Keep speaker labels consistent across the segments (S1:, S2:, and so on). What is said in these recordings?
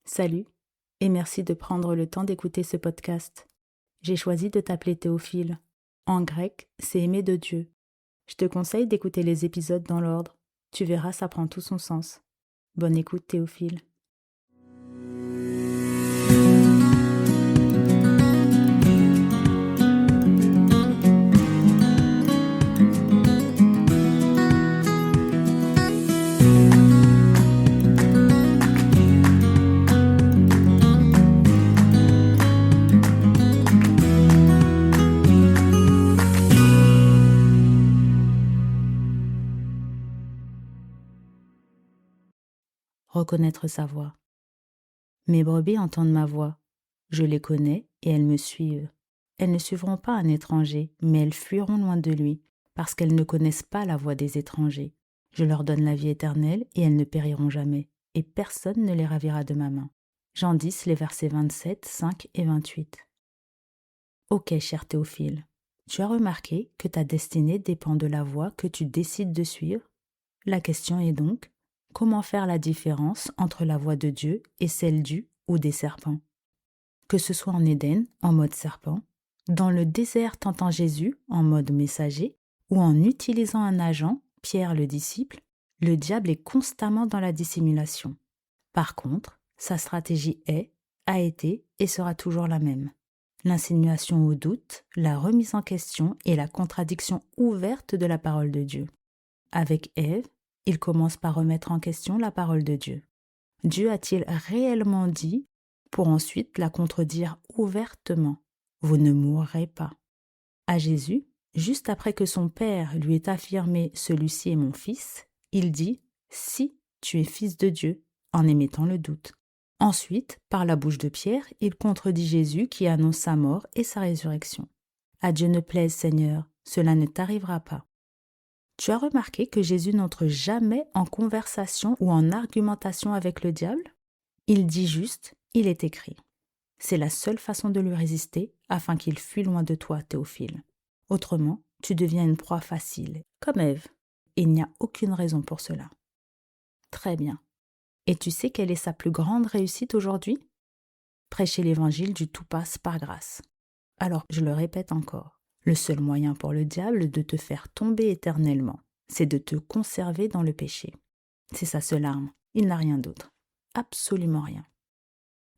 S1: Salut et merci de prendre le temps d'écouter ce podcast. J'ai choisi de t'appeler Théophile. En grec, c'est aimer de Dieu. Je te conseille d'écouter les épisodes dans l'ordre. Tu verras, ça prend tout son sens. Bonne écoute Théophile. Reconnaître sa voix. Mes brebis entendent ma voix. Je les connais et elles me suivent. Elles ne suivront pas un étranger, mais elles fuiront loin de lui, parce qu'elles ne connaissent pas la voix des étrangers. Je leur donne la vie éternelle et elles ne périront jamais, et personne ne les ravira de ma main. Jean 10, les versets 27, 5 et 28. Ok, cher Théophile, tu as remarqué que ta destinée dépend de la voie que tu décides de suivre? La question est donc, comment faire la différence entre la voie de Dieu et celle du ou des serpents? Que ce soit en Éden, en mode serpent, dans le désert tentant Jésus, en mode messager, ou en utilisant un agent, Pierre le disciple, le diable est constamment dans la dissimulation. Par contre, sa stratégie est, a été et sera toujours la même. L'insinuation au doute, la remise en question et la contradiction ouverte de la parole de Dieu. Avec Ève, il commence par remettre en question la parole de Dieu. Dieu a-t-il réellement dit, pour ensuite la contredire ouvertement, « Vous ne mourrez pas ». À Jésus, juste après que son Père lui ait affirmé « Celui-ci est mon Fils », il dit « Si tu es Fils de Dieu », en émettant le doute. Ensuite, par la bouche de Pierre, il contredit Jésus qui annonce sa mort et sa résurrection. « À Dieu ne plaise, Seigneur, cela ne t'arrivera pas ». Tu as remarqué que Jésus n'entre jamais en conversation ou en argumentation avec le diable? Il dit juste, il est écrit. C'est la seule façon de lui résister afin qu'il fuit loin de toi, Théophile. Autrement, tu deviens une proie facile, comme Ève. Et il n'y a aucune raison pour cela. Très bien. Et tu sais quelle est sa plus grande réussite aujourd'hui? Prêcher l'évangile du tout passe par grâce. Alors, je le répète encore. Le seul moyen pour le diable de te faire tomber éternellement, c'est de te conserver dans le péché. C'est sa seule arme, il n'a rien d'autre. Absolument rien.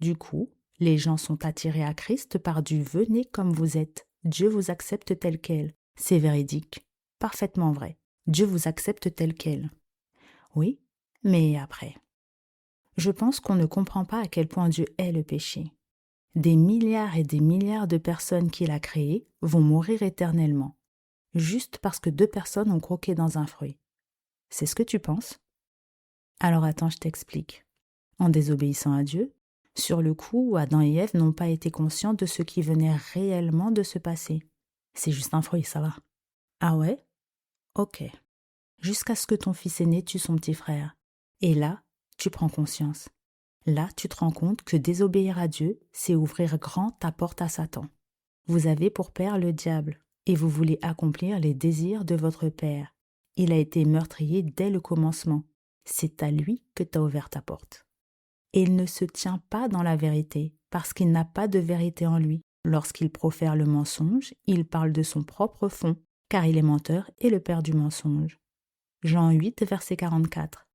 S1: Du coup, les gens sont attirés à Christ par du « venez comme vous êtes ». Dieu vous accepte tel quel. C'est véridique, parfaitement vrai. Dieu vous accepte tel quel. Oui, mais après. Je pense qu'on ne comprend pas à quel point Dieu est le péché. Des milliards et des milliards de personnes qu'il a créées vont mourir éternellement, juste parce que 2 personnes ont croqué dans un fruit. C'est ce que tu penses? Alors attends, je t'explique. En désobéissant à Dieu, sur le coup, Adam et Ève n'ont pas été conscients de ce qui venait réellement de se passer. C'est juste un fruit, ça va. Ah ouais? Ok. Jusqu'à ce que ton fils aîné tue son petit frère. Et là, tu prends conscience. Là, tu te rends compte que désobéir à Dieu, c'est ouvrir grand ta porte à Satan. Vous avez pour père le diable, et vous voulez accomplir les désirs de votre père. Il a été meurtrier dès le commencement. C'est à lui que tu as ouvert ta porte. Et il ne se tient pas dans la vérité, parce qu'il n'a pas de vérité en lui. Lorsqu'il profère le mensonge, il parle de son propre fond, car il est menteur et le père du mensonge. Jean 8, verset 44.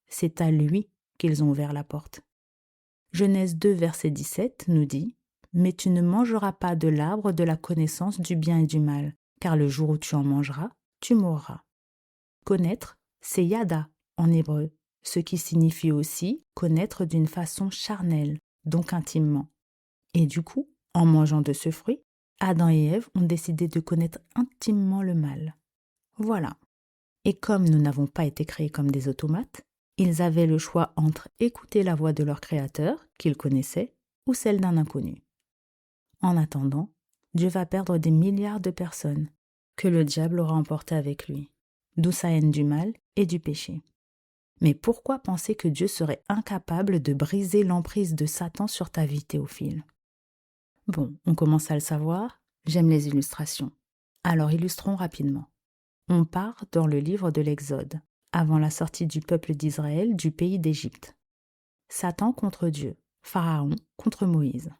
S1: C'est à lui qu'ils ont ouvert la porte. Genèse 2, verset 17 nous dit « Mais tu ne mangeras pas de l'arbre de la connaissance du bien et du mal, car le jour où tu en mangeras, tu mourras. » Connaître, c'est yada en hébreu, ce qui signifie aussi connaître d'une façon charnelle, donc intimement. Et du coup, en mangeant de ce fruit, Adam et Ève ont décidé de connaître intimement le mal. Voilà. Et comme nous n'avons pas été créés comme des automates, ils avaient le choix entre écouter la voix de leur Créateur, qu'ils connaissaient, ou celle d'un inconnu. En attendant, Dieu va perdre des milliards de personnes que le diable aura emportées avec lui, d'où sa haine du mal et du péché. Mais pourquoi penser que Dieu serait incapable de briser l'emprise de Satan sur ta vie, Théophile? Bon, on commence à le savoir, j'aime les illustrations. Alors illustrons rapidement. On part dans le livre de l'Exode, avant la sortie du peuple d'Israël du pays d'Égypte. Satan contre Dieu. Pharaon contre Moïse.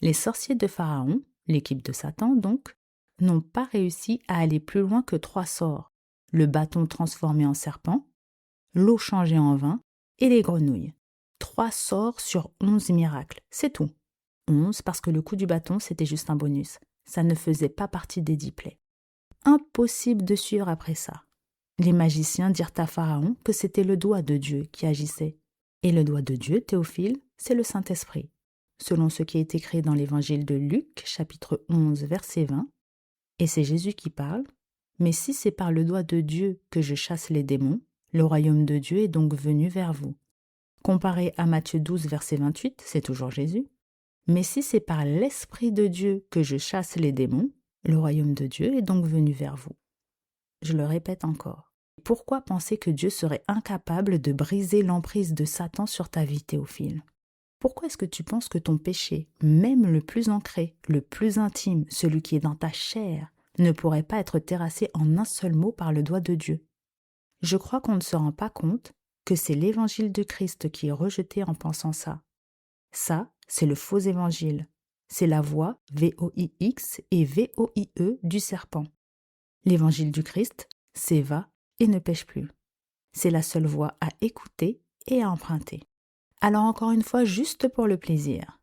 S1: Les sorciers de Pharaon, l'équipe de Satan donc, n'ont pas réussi à aller plus loin que 3 sorts. Le bâton transformé en serpent, l'eau changée en vin et les grenouilles. 3 sorts sur 11 miracles, c'est tout. 11 parce que le coup du bâton, c'était juste un bonus. Ça ne faisait pas partie des 10 plaies. Impossible de suivre après ça. Les magiciens dirent à Pharaon que c'était le doigt de Dieu qui agissait. Et le doigt de Dieu, Théophile, c'est le Saint-Esprit. Selon ce qui est écrit dans l'évangile de Luc, chapitre 11, verset 20, et c'est Jésus qui parle, « Mais si c'est par le doigt de Dieu que je chasse les démons, le royaume de Dieu est donc venu vers vous. » Comparé à Matthieu 12, verset 28, c'est toujours Jésus. « Mais si c'est par l'Esprit de Dieu que je chasse les démons, le royaume de Dieu est donc venu vers vous. » Je le répète encore. Pourquoi penser que Dieu serait incapable de briser l'emprise de Satan sur ta vie, Théophile? Pourquoi est-ce que tu penses que ton péché, même le plus ancré, le plus intime, celui qui est dans ta chair, ne pourrait pas être terrassé en un seul mot par le doigt de Dieu? Je crois qu'on ne se rend pas compte que c'est l'évangile de Christ qui est rejeté en pensant ça. Ça, c'est le faux évangile. C'est la voix V-O-I-X et V-O-I-E du serpent. L'évangile du Christ, c'est va et ne pêche plus. C'est la seule voie à écouter et à emprunter. Alors encore une fois, juste pour le plaisir.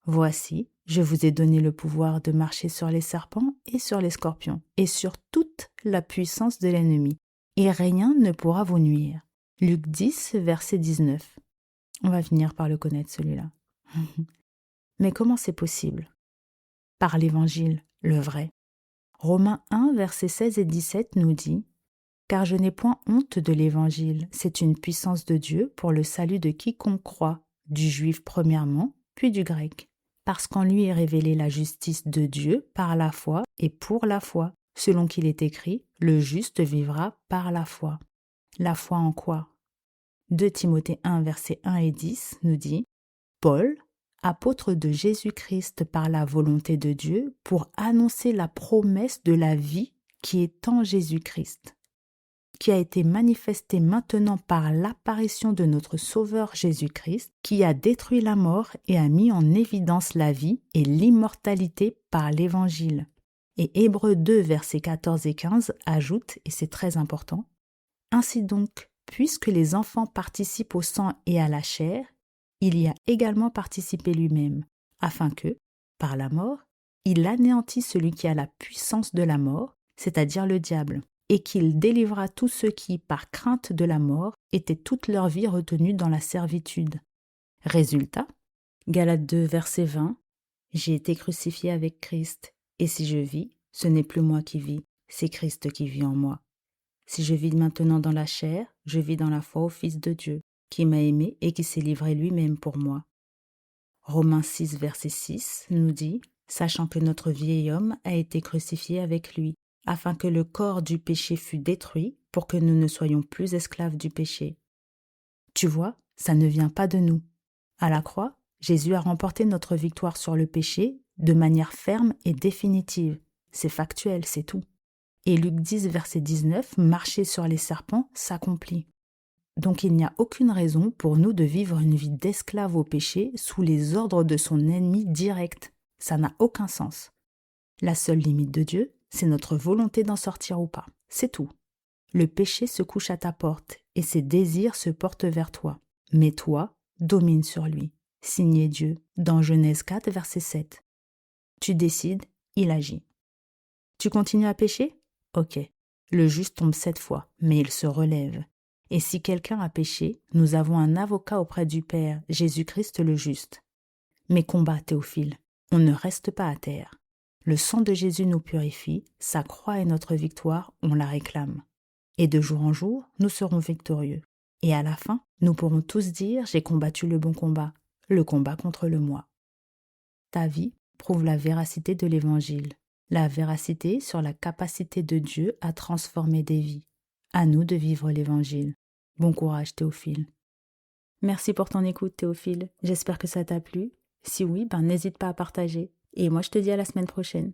S1: Voici, je vous ai donné le pouvoir de marcher sur les serpents et sur les scorpions, et sur toute la puissance de l'ennemi, et rien ne pourra vous nuire. Luc 10, verset 19. On va finir par le connaître celui-là. Mais comment c'est possible? Par l'évangile, le vrai. Romains 1, versets 16 et 17 nous dit « Car je n'ai point honte de l'évangile, c'est une puissance de Dieu pour le salut de quiconque croit, du juif premièrement, puis du grec. Parce qu'en lui est révélée la justice de Dieu par la foi et pour la foi, selon qu'il est écrit, le juste vivra par la foi. » La foi en quoi? 2 Timothée 1, versets 1 et 10 nous dit « Paul, apôtre de Jésus-Christ par la volonté de Dieu, pour annoncer la promesse de la vie qui est en Jésus-Christ, qui a été manifestée maintenant par l'apparition de notre Sauveur Jésus-Christ, qui a détruit la mort et a mis en évidence la vie et l'immortalité par l'Évangile. » Et Hébreux 2, versets 14 et 15 ajoute, et c'est très important, « Ainsi donc, puisque les enfants participent au sang et à la chair, il y a également participé lui-même, afin que, par la mort, il anéantit celui qui a la puissance de la mort, c'est-à-dire le diable, et qu'il délivra tous ceux qui, par crainte de la mort, étaient toute leur vie retenus dans la servitude. » Résultat, Galates 2, verset 20, « J'ai été crucifié avec Christ, et si je vis, ce n'est plus moi qui vis, c'est Christ qui vit en moi. Si je vis maintenant dans la chair, je vis dans la foi au Fils de Dieu, qui m'a aimé et qui s'est livré lui-même pour moi. » Romains 6, verset 6 nous dit « Sachant que notre vieil homme a été crucifié avec lui, afin que le corps du péché fût détruit, pour que nous ne soyons plus esclaves du péché. » Tu vois, ça ne vient pas de nous. À la croix, Jésus a remporté notre victoire sur le péché de manière ferme et définitive. C'est factuel, c'est tout. Et Luc 10, verset 19, « Marcher sur les serpents s'accomplit. » Donc il n'y a aucune raison pour nous de vivre une vie d'esclave au péché sous les ordres de son ennemi direct. Ça n'a aucun sens. La seule limite de Dieu, c'est notre volonté d'en sortir ou pas. C'est tout. Le péché se couche à ta porte et ses désirs se portent vers toi. Mais toi, domine sur lui. Signé Dieu, dans Genèse 4, verset 7. Tu décides, il agit. Tu continues à pécher? Ok. Le juste tombe 7 fois, mais il se relève. Et si quelqu'un a péché, nous avons un avocat auprès du Père, Jésus-Christ le juste. Mais combat, Théophile, on ne reste pas à terre. Le sang de Jésus nous purifie, sa croix est notre victoire, on la réclame. Et de jour en jour, nous serons victorieux. Et à la fin, nous pourrons tous dire « J'ai combattu le bon combat, le combat contre le moi ». Ta vie prouve la véracité de l'Évangile, la véracité sur la capacité de Dieu à transformer des vies. À nous de vivre l'Évangile. Bon courage, Théophile. Merci pour ton écoute, Théophile. J'espère que ça t'a plu. Si oui, n'hésite pas à partager. Et moi, je te dis à la semaine prochaine.